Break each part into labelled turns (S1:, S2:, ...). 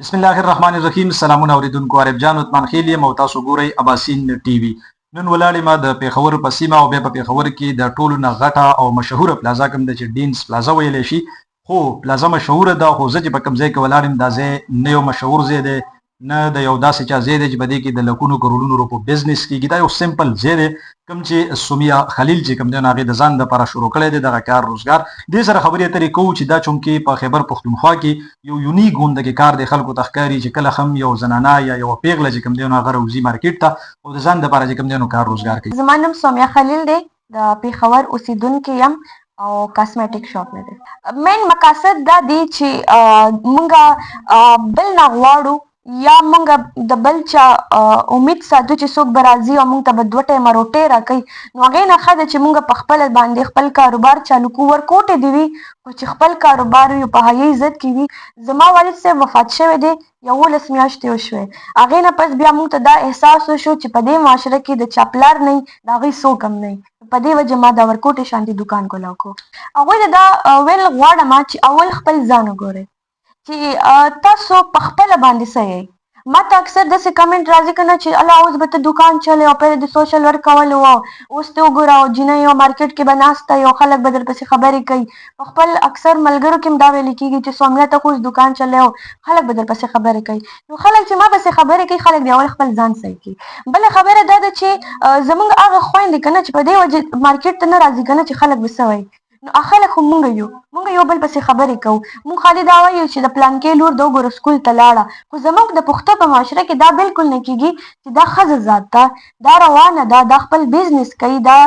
S1: بسم الله الرحمن الرحیم. سلامونه اوریدونکو، عرب جان عثمان خیل یم او تاسو ګورئ اباسین ټي وي. نن ولاړې ما د پیښور په سیمه او بیا په پیښور کې د ټولو نه غټه او مشهوره پلازا کوم ده چې ډینس پلازا ویلی شي. خو پلازا مشهوره ده، خو زه چې په کوم ځای کې ولاړ یم دا ځای نه یو مشهور ځای دی، نه د یو داسې چا ځای دی چې په دې کې د لکونو کروڑونو روپو بزنس کېږي. دا یو سمپل ځای دی کوم چې ثمیہ حلیل چې کوم دی هغې د ځان دپاره شروع کړی دی دغه کار روزګار. دې سره خبرې اترې کوو چې دا چونکې په خیبر پښتونخوا کې یو یونیک غونده کې کار دی. خلکو ته ښکاري چې کله هم یو زنانه یا یوه پیغله چې کوم دی هغه راوځي مارکیټ ته او د ځان دپاره چې کوم دی کار روزګار کوي.
S2: زما نوم ثمیہ حلیل دی، د پیښور اوسیدونکې یم او کاسمیټک شاپ مې دی. مین مقاصد دا دی چې مونږ بل نه غواړو یا مونږ د بل چا امید ساتو چې څوک به راځي او مونږ ته به دوه ټایمه روټۍ راکوي. نو هغې نه ښه ده چې مونږ په خپله باندې خپل کاروبار چالو کړو. ورکوټې دې وي خو چې خپل کاروبار وي په حیا عزت کې وي. زما والد صاحب وفات شوی دی 11 میاشتې وشوې. هغې نه پس بیا مونږ ته دا احساس وشو چې په دې معاشره کې د چا پلار نه وي د هغوی څوک هم نه وي. په دې وجه ما دا ورکوټې شانتي دوکان کولاو کړو. هغوی ته دا ویل غواړم چې اول خپل ځان وګورئ چې تاسو په خپله باندې څه یئ. ما ته اکثر داسې کمنټ راځي که نه چې الله اوس به ته دوکان چلې او پهله د سوشل ورک کول و، اوس ته وګوره او جینۍ او مارکیټ کې به ناسته یو خلک به درپسې خبرې کوي. په خپل اکثر ملګرو کې هم دا ویلې کېږي چې ثمیہ ته خو اوس دوکان چلې او خلک به درپسې خبرې کوي. نو خلک چې ما پسې خبرې کوي خلک د اول خپل ځان صحیح کوي. بله خبره دا ده چې زموږ هغه خویندې که نه چې په دې وجه مارکیټ ته نه راځي که نه چې خلک به څه وایي. نو خلک خو مونږ یو بل پسې خبرې کوو. مونږ خالي دا وایو چې د پلانکې لور د وګوره سکول ته لاړه، خو زموږ د پښتو په معاشره کې دا بالکل نه کېږي چې دا ښځه ذات ده، دا روانه ده، دا خپل بزنس کوي، دا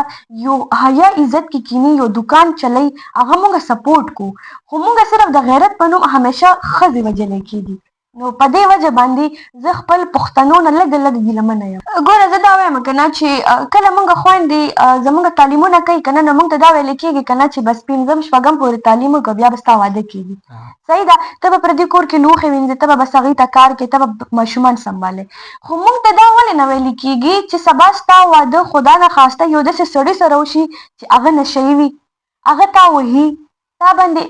S2: یو حیا عزت کې کینی یو دوکان چلی، هغه مونږ سپورټ کوو. خو مونږ صرف د غیرت په نوم همیشه ښځې وجلی کېږي. نو په دې وجه باندې زه خپل پښتنو نه لږ ګیلمنه یم. ګوره زه دا وایم که نه چې کله مونږ خویندې زموږ تعلیمونه کوي که نه نو مونږ ته دا ویلې کېږي که نه چې بس 5م 6م پورې تعلیم وکړه بیا به ستا واده کېږي. صحیح ده، ته به پردي کور کې لوښې وینځې، ته به بس هغوی ته کار کوې، ته به ماشومان سنبالې. خو مونږ ته دا ولې نه ویلې کېږي چې سبا ستا واده خدا نخواسته یو داسې سړي سره وشي چې هغه نشهیي وي، هغه تا وهي، تا باندې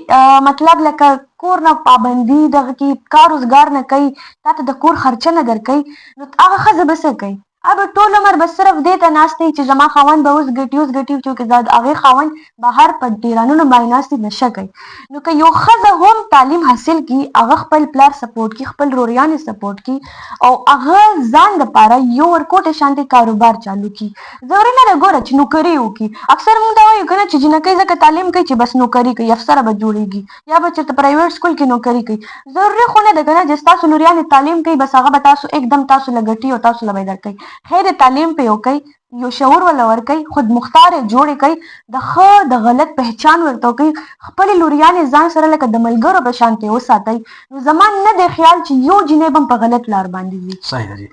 S2: مطلب لکه کور نه پابندي دغه کې کار روزګار نه کوي، تا ته د کور خرچه نه درکوي. نو هغه ښځه به څه کوي؟ هغه ټول عمر به صرف دې ته ناست دی چې زما خاوند به اوس ګټي چې د هغې خاوند بهر په ډیرانونو باندې ناست دی نشه کوي. نو که یو ښځه هم تعلیم حاصل کړي هغه خپل پلار سپورټ کړي، خپل روریانې سپورټ کړي او هغه ځان دپاره یو ورکوټې شانتې کاروبار چالو کړي. ضروري نه ده ګوره چې نوکري وکړي. اکثر مونږ دا وایو که نه چې جنکۍ ځکه تعلیم کوي چې بس نوکري کوي، افسره به جوړېږي یا به چېرته پرایویټ سکول کې نوکري کوي. ضروري خو نه ده که نه چې ستاسو لوریانې تعلیم کوي بس هغه به تاسو एकदम تاسو له ګټي او تاسو له به یې درکوي. خیر تعلیم پې وکوئ، یو شعور وله ورکوئ، خود مختار یې جوړې کوئ، د ښه د غلط پهچان ورته وکوئ، خپلې لوریانې ځان سره لکه د ملګرو په شان پې وساتئ. نو زما نه دی خیال چې یو جینۍ به هم په غلط لار باندې وي.
S1: صحیح ده جي.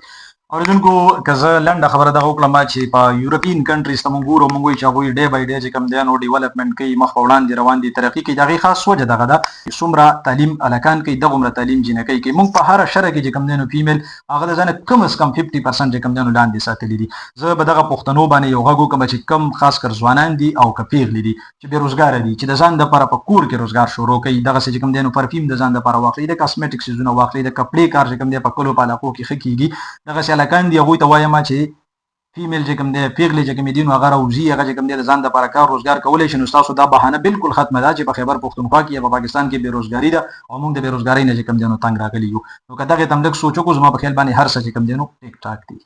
S1: اوریدونکو که زه لنډه خبره دغه وکړم چې په یورپین کنټریز ته مونږ ګورو، مونږ وایي چې هغوی ډے بای ډے چې کوم دی نو ډیولپمنټ کوي، مخ په وړاندې روان دي، ترقي کوي. د هغې خاص وجه دغه ده چې څومره تعلیم هلکان کوي دغومره تعلیم جینکۍ کوي. مونږ په هره شره کې چې کوم دی نو فیمیل هغه د ځانه کم از کم 50% چې کوم دی نو لاندې ساتلي دي. زه به دغه پښتنو باندې یو غږ وکړم چې کم خاص کر ځوانان دي او که پیغلې دي چې بېروزګاره دي، چې د ځان دپاره په کور کې روزګار شروع کوي، دغسې چې کوم دی نو پرفیوم د ځان دپاره واخلي، د کاسمیټک څیزونه واخلي، د کپړې کار چې کوم دی په کلو په علاقو کې ښه کېږي. دغسې هلکان دي هغوی ته وایم چې فیمیل چې کوم دی پیغلې چې کومې دي نو هغه راوځي، هغه چې کوم دی د ځان دپاره کار روزګار کولی شي. نو ستاسو دا بهانه بالکل ختمه ده چې په خیبر پښتونخوا کې یا په پاکستان کې بېروزګاري ده او موږ د بېروزګارۍ نه چې کوم دی نو تنګ راغلي یو. نو که دغې ته هم لږ سوچ وکړو زما په خیال باندې هر څه چې کوم دی نو ټیک ټاک دي.